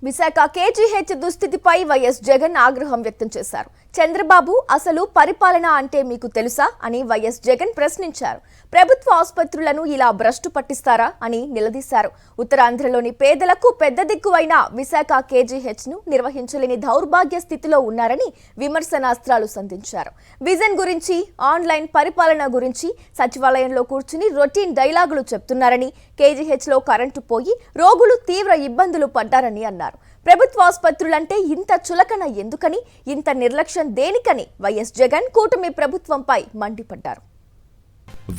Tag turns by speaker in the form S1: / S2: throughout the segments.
S1: Visakha KGH దుస్థితిపై YS Jagan ఆగ్రహం వ్యక్తం చేశారు. చంద్రబాబు అసలు పరిపాలన అంటే మీకు తెలుసా అని వైఎస్ జగన్ ప్రశ్నించారు. ప్రభుత్వ ఆసుపత్రులను ఇలా భ్రష్టు పట్టిస్తారా అని నిలదీశారు. ఉత్తరాంధ్రలోని పేదలకు పెద్ద దిక్కువైన విశాఖ కేజీహెచ్ ను నిర్వహించలేని దౌర్భాగ్య స్థితిలో ఉన్నారని విమర్శనాస్త్రాలు సంధించారు. విజన్ గురించి, ఆన్లైన్ పరిపాలన గురించి సచివాలయంలో కూర్చుని రొటీన్ డైలాగులు చెప్తున్నారని, కేజీహెచ్ లో కరెంటు పోయి రోగులు తీవ్ర ఇబ్బందులు పడ్డారని అన్నారు. ప్రభుత్వ ఆసుపత్రులంటే ఇంత చులకన ఎందుకని, ఇంత నిర్లక్ష్యం దేనికని వైఎస్ జగన్ కూటమి ప్రభుత్వంపై మండిపడ్డారు.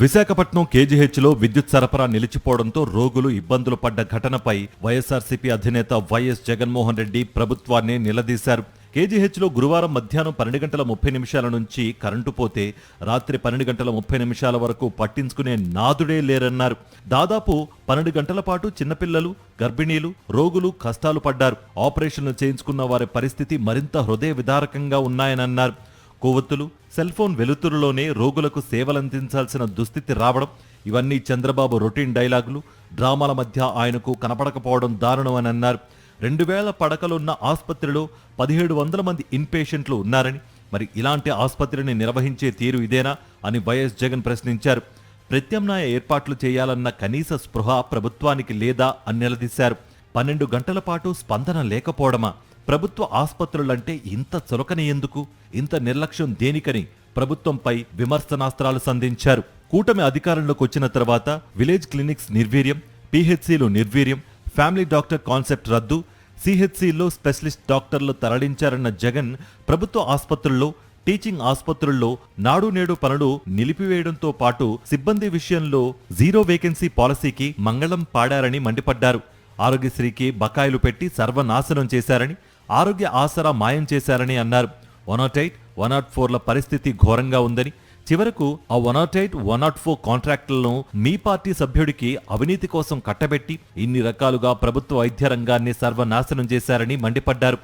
S2: విశాఖపట్నం కేజీహెచ్లో విద్యుత్ సరఫరా నిలిచిపోవడంతో రోగులు ఇబ్బందులు పడ్డ ఘటనపై వైఎస్ఆర్సీపీ అధినేత వైఎస్ జగన్మోహన్ రెడ్డి ప్రభుత్వాన్ని నిలదీశారు. కేజీహెచ్లో గురువారం మధ్యాహ్నం 12:30 నుంచి కరెంటు పోతే రాత్రి 12:30 వరకు పట్టించుకునే నాదుడే లేరన్నారు. దాదాపు 12 గంటల పాటు చిన్నపిల్లలు, గర్భిణీలు, రోగులు కష్టాలు పడ్డారు. ఆపరేషన్లు చేయించుకున్న వారి పరిస్థితి మరింత హృదయ విదారకంగా ఉన్నాయనన్నారు. కొవ్వొత్తులు, సెల్ ఫోన్ వెలుతురులోనే రోగులకు సేవలందించాల్సిన దుస్థితి రావడం, ఇవన్నీ చంద్రబాబు రొటీన్ డైలాగులు, డ్రామాల మధ్య ఆయనకు కనపడకపోవడం దారుణమని అన్నారు. 2000 పడకలున్న ఆసుపత్రిలో 1700 మంది ఇన్పేషెంట్లు ఉన్నారని, మరి ఇలాంటి ఆసుపత్రిని నిర్వహించే తీరు ఇదేనా అని వైఎస్ జగన్ ప్రశ్నించారు. ప్రత్యామ్నాయ ఏర్పాట్లు చేయాలన్న కనీస స్పృహ ప్రభుత్వానికి లేదా అని నిలదీశారు. 12 గంటల పాటు స్పందన లేకపోవడమా? ప్రభుత్వ ఆసుపత్రులంటే ఇంత చులకన ఎందుకు, ఇంత నిర్లక్ష్యం దేనికని ప్రభుత్వంపై విమర్శనాస్త్రాలు సంధించారు. కూటమి అధికారంలోకి వచ్చిన తర్వాత విలేజ్ క్లినిక్స్ నిర్వీర్యం, పీహెచ్సీలు నిర్వీర్యం, ఫ్యామిలీ డాక్టర్ కాన్సెప్ట్ రద్దు, సిహెచ్సిలో స్పెషలిస్ట్ డాక్టర్లు తరలించారన్న జగన్ ప్రభుత్వ ఆసుపత్రుల్లో, టీచింగ్ ఆసుపత్రుల్లో నాడు నేడు పనులు నిలిపివేయడంతో పాటు సిబ్బంది విషయంలో జీరో వేకెన్సీ పాలసీకి మంగళం పాడారని మండిపడ్డారు. ఆరోగ్యశ్రీకి బకాయిలు పెట్టి సర్వనాశనం చేశారని, ఆరోగ్య ఆసరా మాయం చేశారని అన్నారు. 108, 104ల పరిస్థితి ఘోరంగా ఉందని, చివరకు ఆ 108, 104 కాంట్రాక్టులను మీ పార్టీ సభ్యుడికి అవినీతి కోసం కట్టబెట్టి ఇన్ని రకాలుగా ప్రభుత్వ వైద్య రంగాన్ని సర్వనాశనం చేశారని మండిపడ్డారు.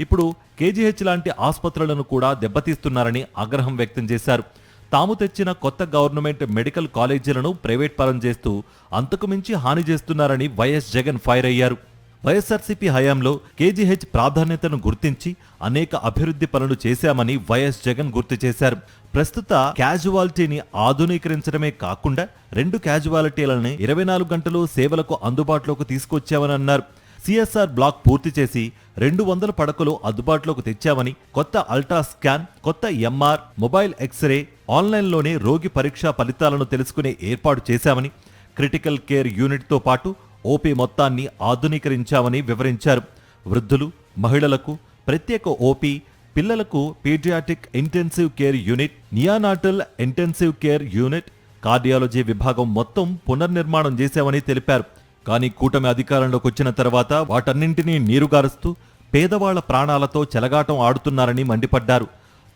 S2: ఇప్పుడు కేజీహెచ్ లాంటి ఆసుపత్రులను కూడా దెబ్బతీస్తున్నారని ఆగ్రహం వ్యక్తం చేశారు. తాము తెచ్చిన కొత్త గవర్నమెంట్ మెడికల్ కాలేజీలను ప్రైవేట్ పరం చేస్తూ అంతకుమించి హాని చేస్తున్నారని వైఎస్ జగన్ ఫైర్ అయ్యారు. వైఎస్ఆర్సీపీ హయాంలో కేజీహెచ్ ప్రాధాన్యతను గుర్తించి అనేక అభివృద్ధి పనులు చేశామని వైఎస్ జగన్ గుర్తు చేశారు. ప్రస్తుత క్యాజువాలిటీని ఆధునీకరించడమే కాకుండా 2 క్యాజువాలిటీలని 24 గంటలు సేవలకు అందుబాటులోకి తీసుకొచ్చామని అన్నారు. సిఎస్ఆర్ బ్లాక్ పూర్తి చేసి 200 పడకలు అందుబాటులోకి తెచ్చామని, కొత్త అల్ట్రా స్కాన్, కొత్త ఎంఆర్, మొబైల్ ఎక్స్రే, ఆన్లైన్లోనే రోగి పరీక్షా ఫలితాలను తెలుసుకునే ఏర్పాటు చేశామని, క్రిటికల్ కేర్ యూనిట్తో పాటు ఓపీ మొత్తాన్ని ఆధునీకరించామని వివరించారు. వృద్ధులు, మహిళలకు ప్రత్యేక ఓపీ, పిల్లలకు paediatric intensive care unit, neonatal intensive care unit, cardiology విభాగం మొత్తం పునర్నిర్మాణం చేశామని తెలిపారు. కానీ కూటమి అధికారంలోకి వచ్చిన తర్వాత వాటన్నింటినీ నీరుగారుస్తూ పేదవాళ్ల ప్రాణాలతో చెలగాటం ఆడుతున్నారని మండిపడ్డారు.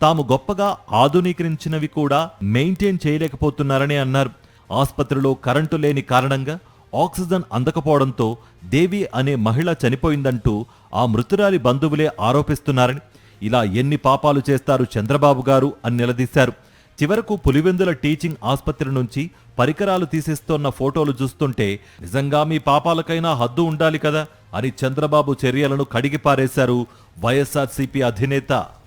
S2: తాము గొప్పగా ఆధునీకరించినవి కూడా మెయింటైన్ చేయలేకపోతున్నారని అన్నారు. ఆసుపత్రిలో కరెంటు లేని కారణంగా ఆక్సిజన్ అందకపోవడంతో దేవి అనే మహిళ చనిపోయిందంటూ ఆ మృతురాలి బంధువులే ఆరోపిస్తున్నారని, ఇలా ఎన్ని పాపాలు చేస్తారు చంద్రబాబు గారు అని నిలదీశారు. చివరకు పులివెందుల టీచింగ్ ఆసుపత్రి నుంచి పరికరాలు తీసేస్తోన్న ఫోటోలు చూస్తుంటే నిజంగా మీ పాపాలకైనా హద్దు ఉండాలి కదా అని చంద్రబాబు చర్యలను కడిగిపారేశారు వైఎస్ఆర్సీపీ అధినేత.